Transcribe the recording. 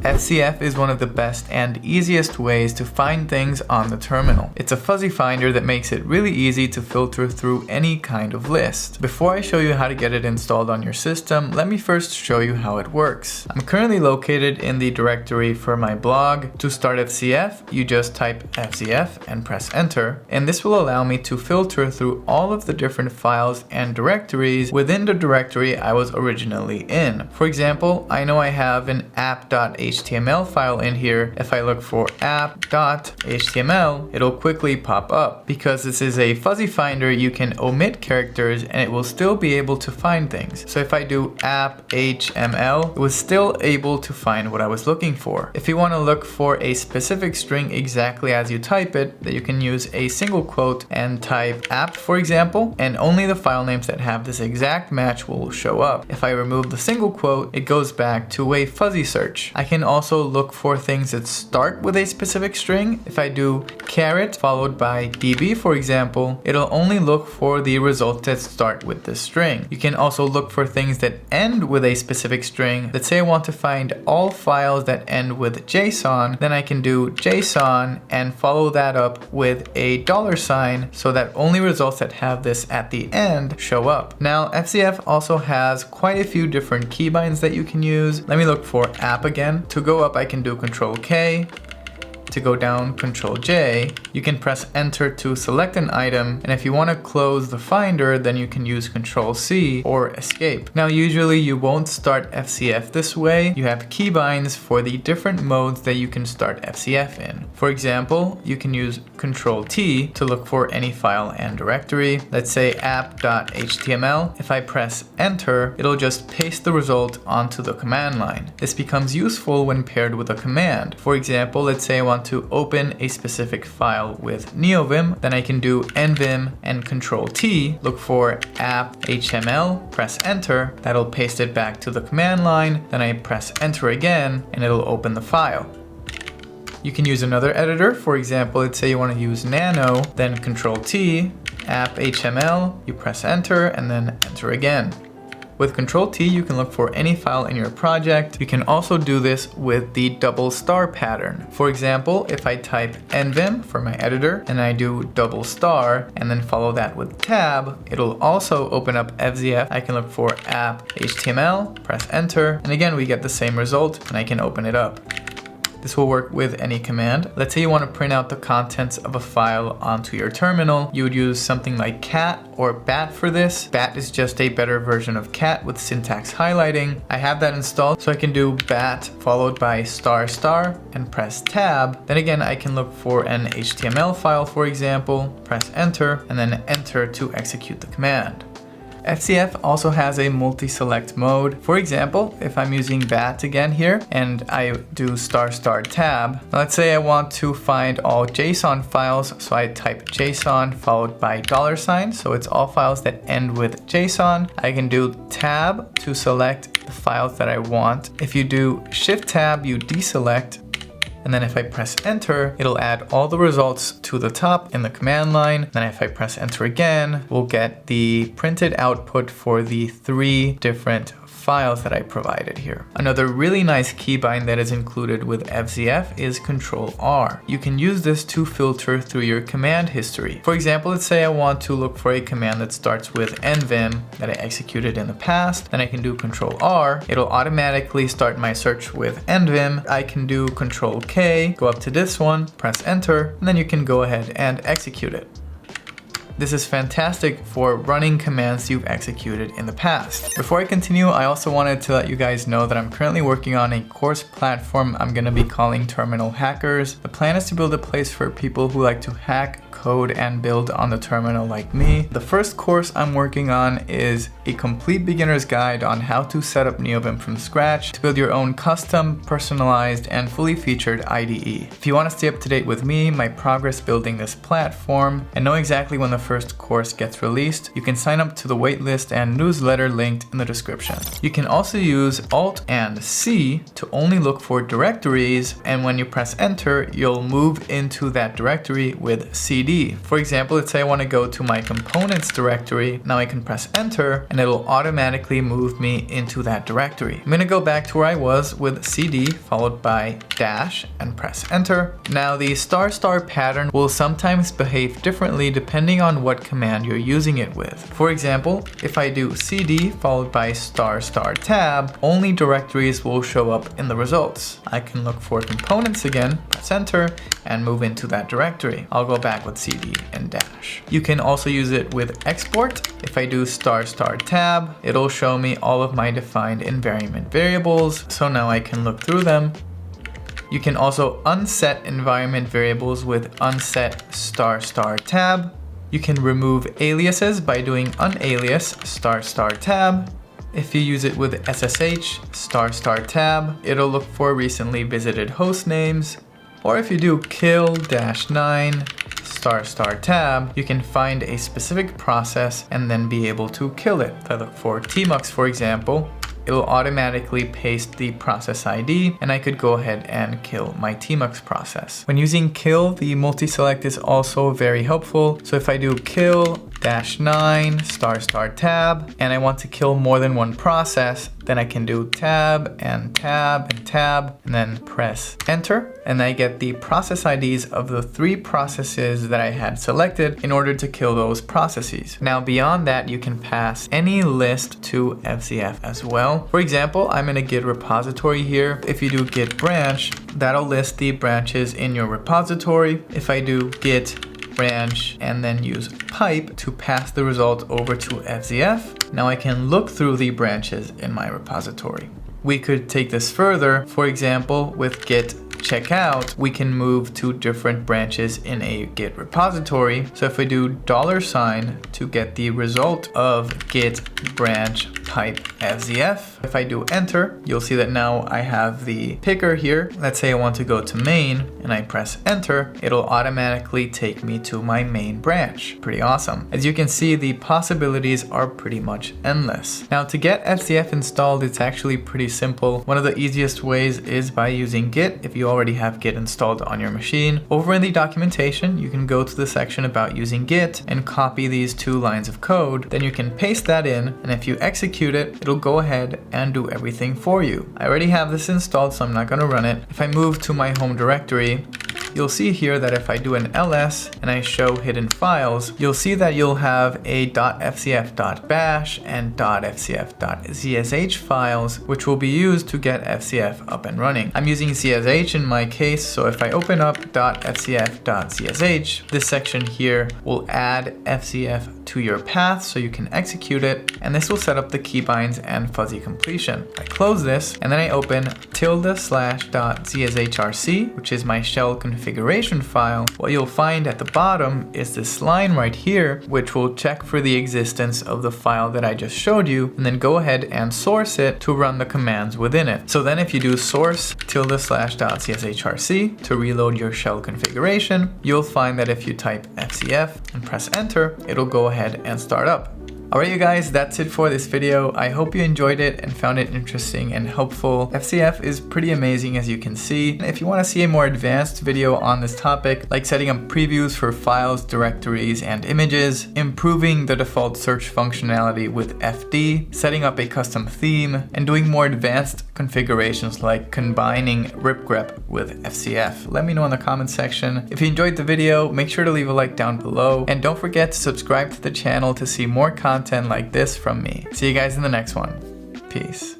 FZF is one of the best and easiest ways to find things on the terminal. It's a fuzzy finder that makes it really easy to filter through any kind of list. Before I show you how to get it installed on your system, let me first show you how it works. I'm currently located in the directory for my blog. To start FZF, you just type FZF and press enter, and this will allow me to filter through all of the different files and directories within the directory I was originally in. For example, I know I have an app.html file in here. If I look for app.html, it'll quickly pop up. Because this is a fuzzy finder, you can omit characters and it will still be able to find things. So if I do app.html, it was still able to find what I was looking for. If you want to look for a specific string exactly as you type it, that you can use a single quote and type app, for example, and only the file names that have this exact match will show up. If I remove the single quote, it goes back to a fuzzy search. I can also look for things that start with a specific string. If I do caret followed by db, for example, it'll only look for the results that start with this string. You can also look for things that end with a specific string. Let's say I want to find all files that end with JSON, then I can do JSON and follow that up with a $sign so that only results that have this at the end show up. Now, FZF also has quite a few different keybinds that you can use. Let me look for app again. To go up, I can do Ctrl K. To go down, Ctrl J. You can press enter to select an item, and if you want to close the finder, then you can use Ctrl C or escape. Now usually you won't start FZF this way. You have keybinds for the different modes that you can start FZF in. For example, you can use Ctrl T to look for any file and directory. Let's say app.html. If I press enter, it'll just paste the result onto the command line. This becomes useful when paired with a command. For example, let's say I want to open a specific file with Neovim, then I can do nvim and Ctrl T, look for app.html, press enter, that'll paste it back to the command line, then I press enter again and it'll open the file. You can use another editor. For example, let's say you want to use nano, then Ctrl T, app.html, you press enter and then enter again. With Ctrl T, you can look for any file in your project. You can also do this with the double star pattern. For example, if I type nvim for my editor and I do double star and then follow that with tab, it'll also open up FZF. I can look for app.html, press enter, and again we get the same result and I can open it up. This will work with any command. Let's say you want to print out the contents of a file onto your terminal. You would use something like cat or bat for this. Bat is just a better version of cat with syntax highlighting. I have that installed, so I can do bat followed by star and press tab. Then again, I can look for an HTML file, for example, press enter, and then enter to execute the command. FZF also has a multi-select mode. For example, if I'm using bat again here and I do *tab, let's say I want to find all JSON files, so I type JSON followed by $, so it's all files that end with JSON. I can do tab to select the files that I want. If you do shift tab, you deselect. And then if I press enter, it'll add all the results to the top in the command line. Then if I press enter again, we'll get the printed output for the 3 different files that I provided here. Another really nice keybind that is included with FZF is Ctrl R. You can use this to filter through your command history. For example, let's say I want to look for a command that starts with nvim that I executed in the past. Then I can do Ctrl R. It'll automatically start my search with nvim. I can do Ctrl K, go up to this one, press enter, and then you can go ahead and execute it. This is fantastic for running commands you've executed in the past. Before I continue, I also wanted to let you guys know that I'm currently working on a course platform I'm going to be calling Terminal Hackers. The plan is to build a place for people who like to hack, code, and build on the terminal like me. The first course I'm working on is a complete beginner's guide on how to set up Neovim from scratch to build your own custom, personalized, and fully featured IDE. If you want to stay up to date with me, my progress building this platform, and know exactly when the first course gets released, you can sign up to the waitlist and newsletter linked in the description. You can also use Alt and C to only look for directories, and when you press enter, you'll move into that directory with CD. For example, let's say I want to go to my components directory. Now I can press enter and it'll automatically move me into that directory. I'm going to go back to where I was with CD followed by dash and press enter. Now the star pattern will sometimes behave differently depending on what command you're using it with. For example, if I do CD followed by star tab, only directories will show up in the results. I can look for components again, press enter, and move into that directory. I'll go back with CD and dash. You can also use it with export. If I do star tab, it'll show me all of my defined environment variables. So now I can look through them. You can also unset environment variables with unset star tab. You can remove aliases by doing unalias star tab. If you use it with SSH star tab, it'll look for recently visited host names. Or if you do kill -9 star tab, you can find a specific process and then be able to kill it. If I look for tmux, for example, it'll automatically paste the process ID, and I could go ahead and kill my tmux process. When using kill, the multi-select is also very helpful. So if I do kill -9 star tab, and I want to kill more than one process, then I can do tab and tab and tab, and then press enter, and I get the process IDs of the 3 processes that I had selected in order to kill those processes. Now beyond that, you can pass any list to FZF as well. For example, I'm in a Git repository here. If you do git branch, that'll list the branches in your repository. If I do git branch and then use pipe to pass the result over to FZF, now I can look through the branches in my repository. We could take this further. For example, with git checkout, we can move to different branches in a Git repository. So if I do $sign to get the result of git branch pipe FZF, if I do enter, you'll see that now I have the picker here. Let's say I want to go to main and I press enter, it'll automatically take me to my main branch. Pretty awesome. As you can see, the possibilities are pretty much endless. Now to get FZF installed, it's actually pretty simple. One of the easiest ways is by using Git. If you already have Git installed on your machine, over in the documentation, you can go to the section about using Git and copy these 2 lines of code. Then you can paste that in, and if you execute it, it'll go ahead and do everything for you. I already have this installed, so I'm not going to run it. If I move to my home directory, you'll see here that if I do an ls and I show hidden files, you'll see that you'll have a .fzf.bash and .fzf.zsh files, which will be used to get FZF up and running. I'm using ZSH in my case, so if I open up .fzf.zsh, this section here will add FZF to your path so you can execute it, and this will set up the keybinds and fuzzy completion. I close this and then I open ~/.zshrc, which is my shell configuration file. What you'll find at the bottom is this line right here, which will check for the existence of the file that I just showed you, and then go ahead and source it to run the commands within it. So then if you do source ~/.zshrc to reload your shell configuration, you'll find that if you type FZF and press enter, it'll go ahead and start up. Alright you guys, that's it for this video. I hope you enjoyed it and found it interesting and helpful. FZF is pretty amazing, as you can see. If you want to see a more advanced video on this topic, like setting up previews for files, directories, and images, improving the default search functionality with FD, setting up a custom theme, and doing more advanced configurations like combining ripgrep with FZF, let me know in the comments section. If you enjoyed the video, make sure to leave a like down below, and don't forget to subscribe to the channel to see more content like this from me. See you guys in the next one. Peace.